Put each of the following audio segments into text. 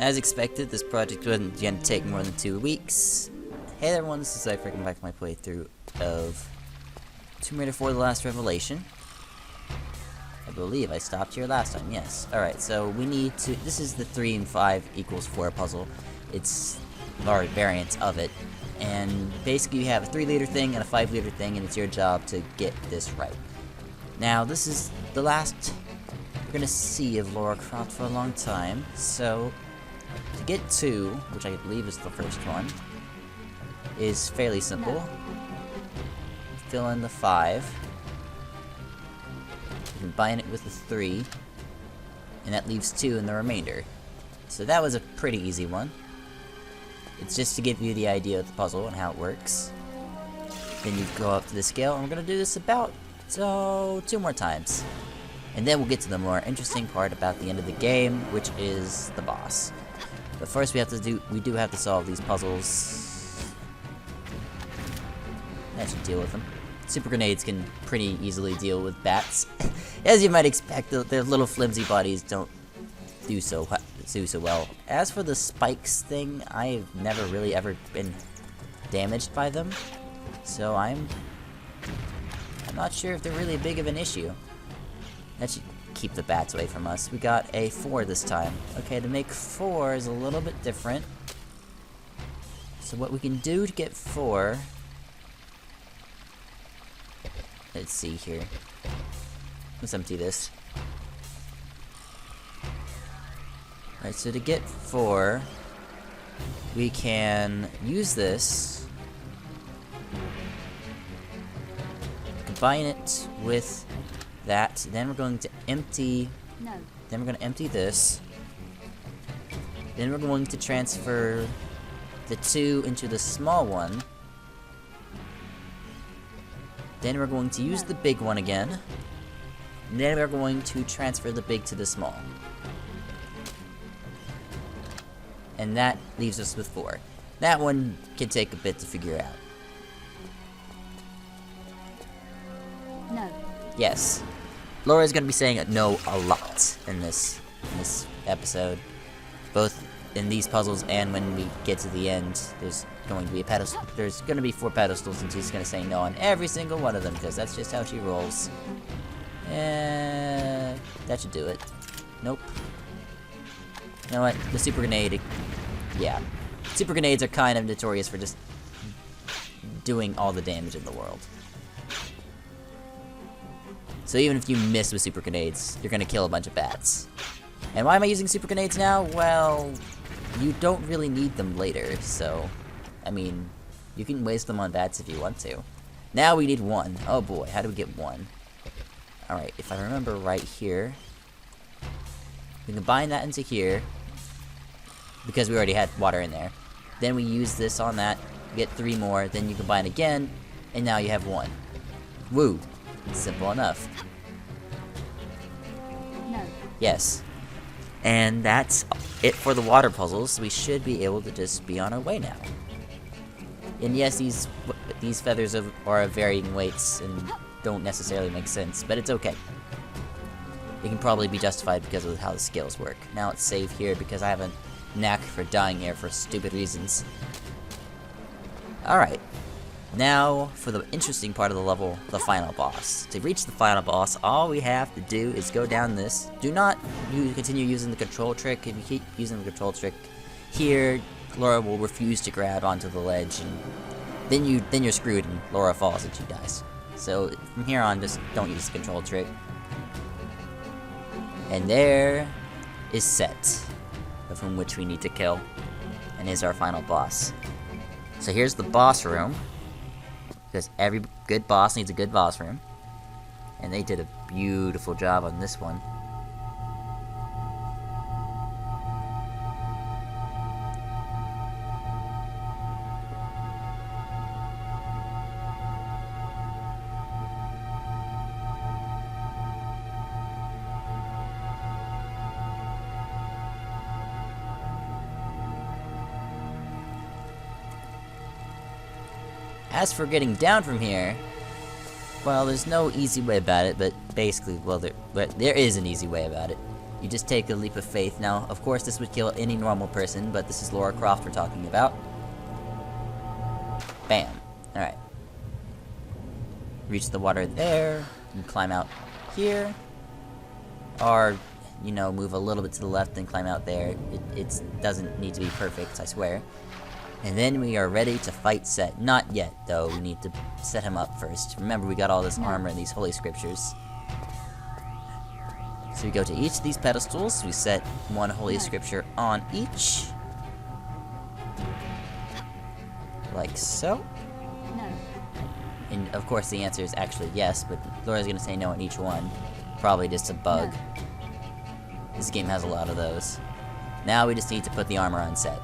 As expected, this project wasn't going to take more than 2 weeks. Hey there everyone, this is Cypher, welcome back to my playthrough of Tomb Raider 4: The Last Revelation. I believe I stopped here last time, yes. Alright, so we need to... This is the 3 and 5 equals 4 puzzle. It's our variant of it. And basically you have a 3-liter thing and a 5-liter thing, and it's your job to get this right. Now, this is the last we're gonna see of Lara Croft for a long time, so... To get 2, which I believe is the first one, is fairly simple. Fill in the 5. Combine it with the 3. And that leaves 2 in the remainder. So that was a pretty easy one. It's just to give you the idea of the puzzle and how it works. Then you go up to the scale, and we're going to do this about 2 more times. And then we'll get to the more interesting part about the end of the game, which is the boss. But first we do have to solve these puzzles. That should deal with them. Super grenades can pretty easily deal with bats. As you might expect, their little flimsy bodies don't do so well. As for the spikes thing, I've never really ever been damaged by them. So I'm not sure if they're really big of an issue. That should keep the bats away from us. We got a 4 this time. Okay, to make 4 is a little bit different. So what we can do to get 4... Let's see here. Let's empty this. Alright, so to get 4, we can use this, combine it with that, then we're going to empty... No. Then we're going to empty this. Then we're going to transfer the 2 into the small one. Then we're going to use the big one again. And then we're going to transfer the big to the small. And that leaves us with 4. That one can take a bit to figure out. No. Yes. Laura's gonna be saying no a lot in this episode. Both in these puzzles and when we get to the end, there's going to be a pedestal. There's gonna be 4 pedestals, and she's gonna say no on every single one of them because that's just how she rolls. That should do it. Nope. You know what? The super grenade. Yeah, super grenades are kind of notorious for just doing all the damage in the world. So even if you miss with super grenades, you're gonna kill a bunch of bats. And why am I using super grenades now? Well, you don't really need them later, so... I mean, you can waste them on bats if you want to. Now we need 1. Oh boy, how do we get 1? Alright, if I remember right here... We combine that into here, because we already had water in there. Then we use this on that, get 3 more, then you combine again, and now you have 1. Woo! Simple enough. No. Yes. And that's it for the water puzzles. We should be able to just be on our way now. And yes, these feathers are of varying weights and don't necessarily make sense, but it's okay. It can probably be justified because of how the scales work. Now let's save here because I have a knack for dying here for stupid reasons. Alright. Now, for the interesting part of the level, the final boss. To reach the final boss, all we have to do is go down this. Do not continue using the control trick. If you keep using the control trick here, Laura will refuse to grab onto the ledge, and then you're screwed, and Laura falls and she dies. So from here on, just don't use the control trick. And there is Set, of whom which we need to kill, and is our final boss. So here's the boss room. Because every good boss needs a good boss room. And they did a beautiful job on this one. As for getting down from here, well, there's no easy way about it, but basically, well, there is an easy way about it. You just take a leap of faith. Now, of course, this would kill any normal person, but this is Lara Croft we're talking about. Bam. Alright. Reach the water there, and climb out here. Or, you know, move a little bit to the left and climb out there. It doesn't need to be perfect, I swear. And then we are ready to fight Set. Not yet, though. We need to set him up first. Remember, we got all this armor and these holy scriptures. So we go to each of these pedestals, we set one holy scripture on each. Like so. No. And of course the answer is actually yes, but Laura's gonna say no on each one. Probably just a bug. No. This game has a lot of those. Now we just need to put the armor on Set.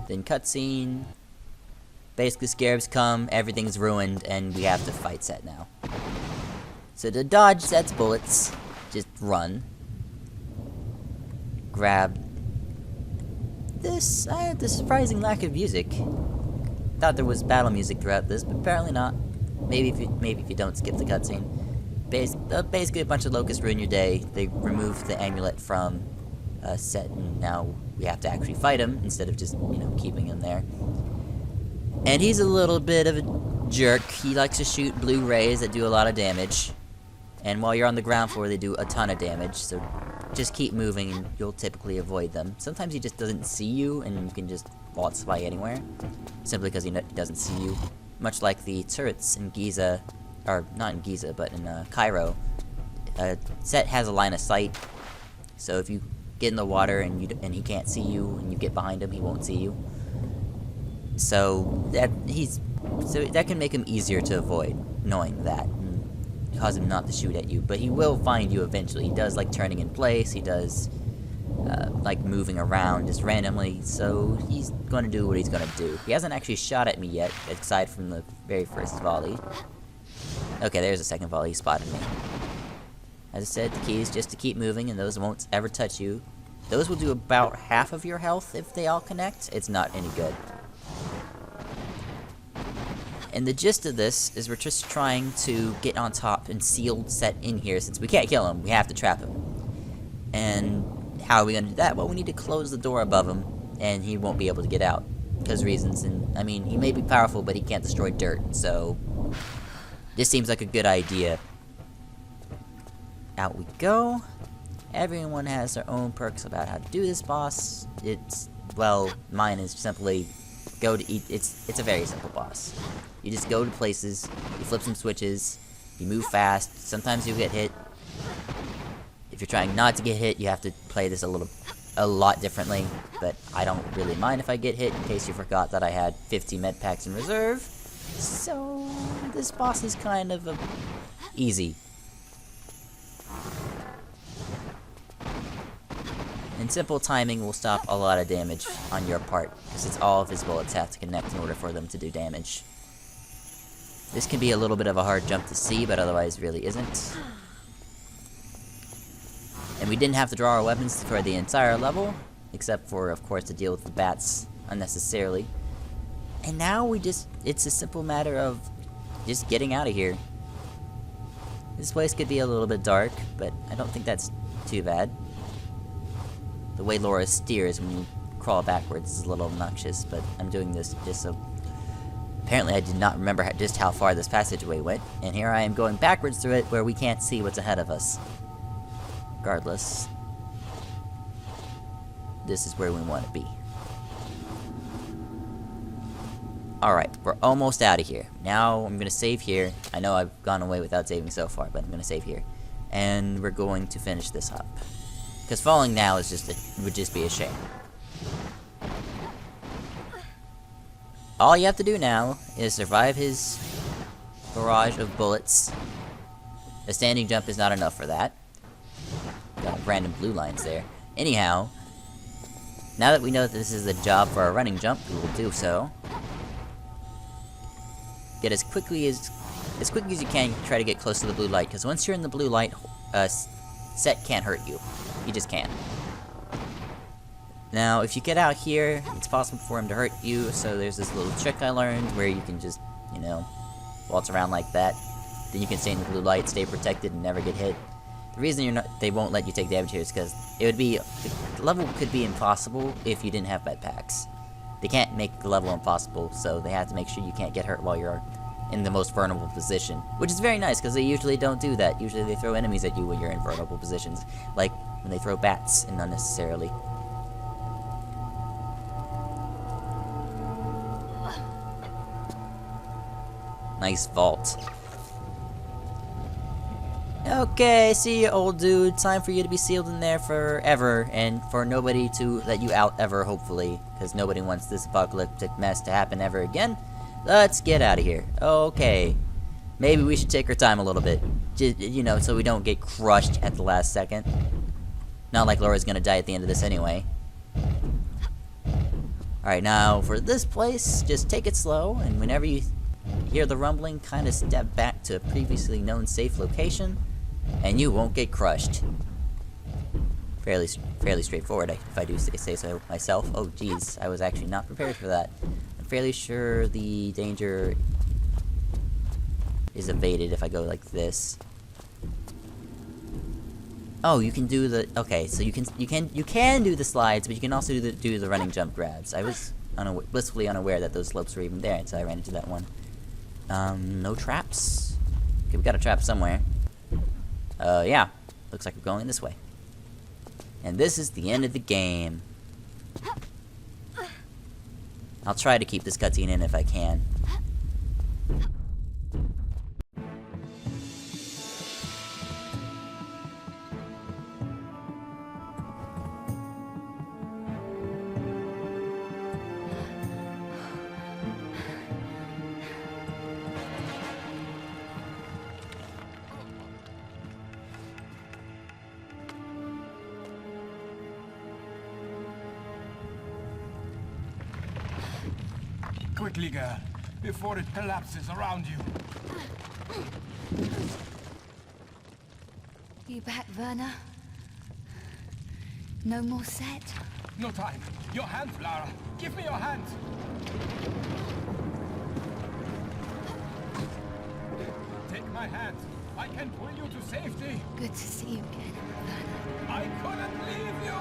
Then cutscene. Basically, scarabs come, everything's ruined, and we have to fight Set now. So to dodge Set's bullets, just run. Grab this. The surprising lack of music. Thought there was battle music throughout this, but apparently not. Maybe if you don't skip the cutscene. Basically, a bunch of locusts ruin your day. They remove the amulet from Set, and now we have to actually fight him instead of just, you know, keeping him there. And he's a little bit of a jerk. He likes to shoot blue rays that do a lot of damage. And while you're on the ground floor, they do a ton of damage, so just keep moving and you'll typically avoid them. Sometimes he just doesn't see you and you can just waltz by anywhere, simply because he doesn't see you. Much like the turrets in Giza, or not in Giza, but in Cairo. Set has a line of sight, so if you get in the water and he can't see you, and you get behind him, he won't see you. So that can make him easier to avoid, knowing that, and cause him not to shoot at you. But he will find you eventually. He does like turning in place. He does like moving around just randomly. So he's going to do what he's going to do. He hasn't actually shot at me yet, aside from the very first volley. Okay, there's a second volley. He spotted me. As I said, the key is just to keep moving, and those won't ever touch you. Those will do about half of your health if they all connect. It's not any good. And the gist of this is we're just trying to get on top and seal Set in here, since we can't kill him. We have to trap him. And how are we going to do that? Well, we need to close the door above him, and he won't be able to get out. Because reasons, and I mean, he may be powerful, but he can't destroy dirt, so this seems like a good idea. Out we go. Everyone has their own perks about how to do this boss. Well, mine is simply go to eat. It's a very simple boss. You just go to places, you flip some switches, you move fast. Sometimes you get hit. If you're trying not to get hit, you have to play this a lot differently. But I don't really mind if I get hit, in case you forgot that I had 50 med packs in reserve. So this boss is kind of easy. And simple timing will stop a lot of damage on your part, because it's all of his bullets have to connect in order for them to do damage. This can be a little bit of a hard jump to see, but otherwise really isn't. And we didn't have to draw our weapons for the entire level, except for, of course, to deal with the bats unnecessarily. And now it's a simple matter of just getting out of here. This place could be a little bit dark, but I don't think that's too bad. The way Laura steers when you crawl backwards is a little obnoxious, but I'm doing this just so... Apparently I did not remember just how far this passageway went, and here I am going backwards through it where we can't see what's ahead of us. Regardless, this is where we want to be. Alright, we're almost out of here. Now I'm going to save here. I know I've gone away without saving so far, but I'm going to save here. And we're going to finish this up. Because falling now is would just be a shame. All you have to do now is survive his barrage of bullets. A standing jump is not enough for that. Got random blue lines there. Anyhow, now that we know that this is a job for a running jump, we will do so. get as quickly as you can. Try to get close to the blue light, because once you're in the blue light, Set can't hurt you. He just can't. Now, if you get out here, it's possible for him to hurt you. So there's this little trick I learned where you can just, you know, waltz around like that. Then you can stay in the blue light, stay protected, and never get hit. The reason they won't let you take damage here is because the level could be impossible if you didn't have med packs. They can't make the level impossible, so they have to make sure you can't get hurt while you're in the most vulnerable position. Which is very nice, because they usually don't do that. Usually they throw enemies at you when you're in vulnerable positions. Like when they throw bats, and unnecessarily. Nice vault. Okay, see you, old dude. Time for you to be sealed in there forever, and for nobody to let you out ever, hopefully. Because nobody wants this apocalyptic mess to happen ever again. Let's get out of here. Okay. Maybe we should take our time a little bit. Just, you know, so we don't get crushed at the last second. Not like Laura's gonna die at the end of this anyway. Alright, now for this place, just take it slow, and whenever you hear the rumbling, kind of step back to a previously known safe location, and you won't get crushed. Fairly straightforward, if I do say so myself. Oh geez, I was actually not prepared for that. I'm fairly sure the danger is evaded if I go like this. Oh, you can do the so you can do the slides, but you can also do the running jump grabs. I was blissfully unaware that those slopes were even there until I ran into that one. No traps. Okay, we got a trap somewhere. Yeah. Looks like we're going this way. And this is the end of the game. I'll try to keep this cutscene in if I can. Quickly, girl, before it collapses around you. You back, Werner? No more Set? No time. Your hands, Lara. Give me your hands. Take my hands. I can pull you to safety. Good to see you again, Werner. I couldn't leave you.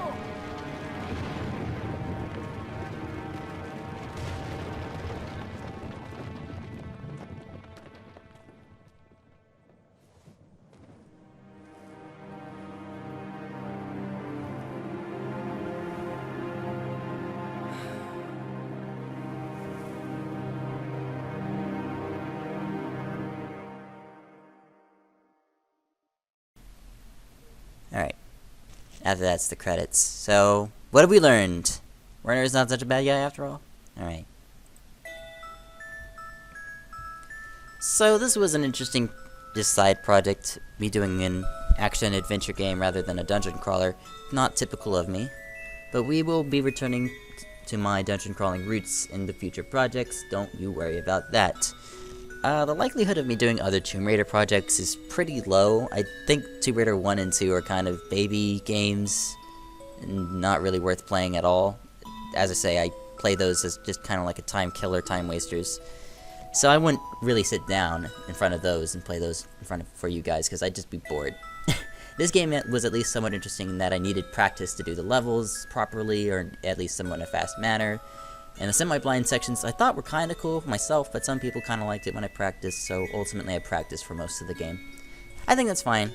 Alright. After that's the credits. So, what have we learned? Werner is not such a bad guy after all? Alright. So, this was an interesting just side project. Me doing an action-adventure game rather than a dungeon crawler. Not typical of me. But we will be returning to my dungeon crawling roots in the future projects. Don't you worry about that. The likelihood of me doing other Tomb Raider projects is pretty low. I think Tomb Raider 1 and 2 are kind of baby games, and not really worth playing at all. As I say, I play those as just kind of like a time killer, time wasters. So I wouldn't really sit down in front of those and play those for you guys, because I'd just be bored. This game was at least somewhat interesting in that I needed practice to do the levels properly, or at least somewhat in a fast manner. And the semi-blind sections I thought were kind of cool myself, but some people kind of liked it when I practiced, so ultimately I practiced for most of the game. I think that's fine.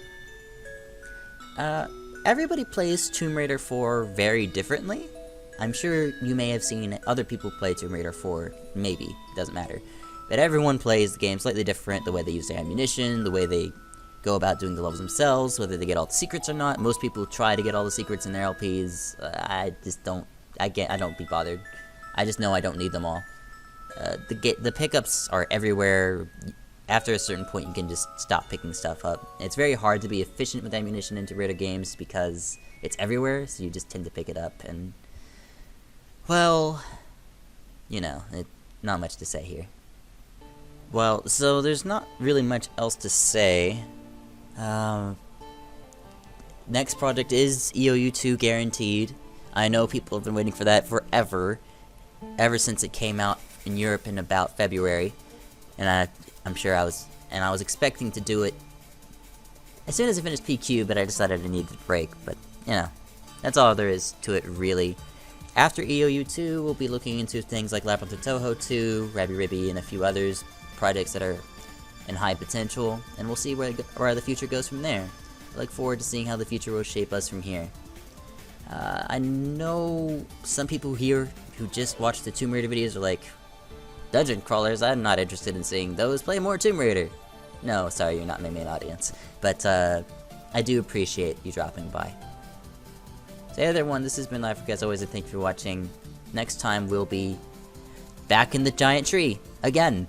Everybody plays Tomb Raider 4 very differently. I'm sure you may have seen other people play Tomb Raider 4, maybe, it doesn't matter. But everyone plays the game slightly different, the way they use their ammunition, the way they go about doing the levels themselves, whether they get all the secrets or not. Most people try to get all the secrets in their LPs. I just don't, I don't be bothered. I just know I don't need them all. The pickups are everywhere. After a certain point, you can just stop picking stuff up. It's very hard to be efficient with ammunition in Tomb Raider games because it's everywhere, so you just tend to pick it up, and, well, you know, not much to say here. Well, so there's not really much else to say. Next project is EOU2 guaranteed. I know people have been waiting for that forever, ever since it came out in Europe in about February, and I'm sure I was expecting to do it as soon as I finished PQ, but I decided I needed a break. But you know, that's all there is to it really. After EOU2, we'll be looking into things like Labyrinth of Toho 2, Rabi Ribi, and a few others projects that are in high potential, and we'll see where the future goes from there. I look forward to seeing how the future will shape us from here. I know some people here who just watched the Tomb Raider videos are like, Dungeon Crawlers, I'm not interested in seeing those, play more Tomb Raider. No, sorry, you're not my main audience, but I do appreciate you dropping by. So hey everyone, this has been Life as always, and thank you for watching. Next time we'll be back in the giant tree, again.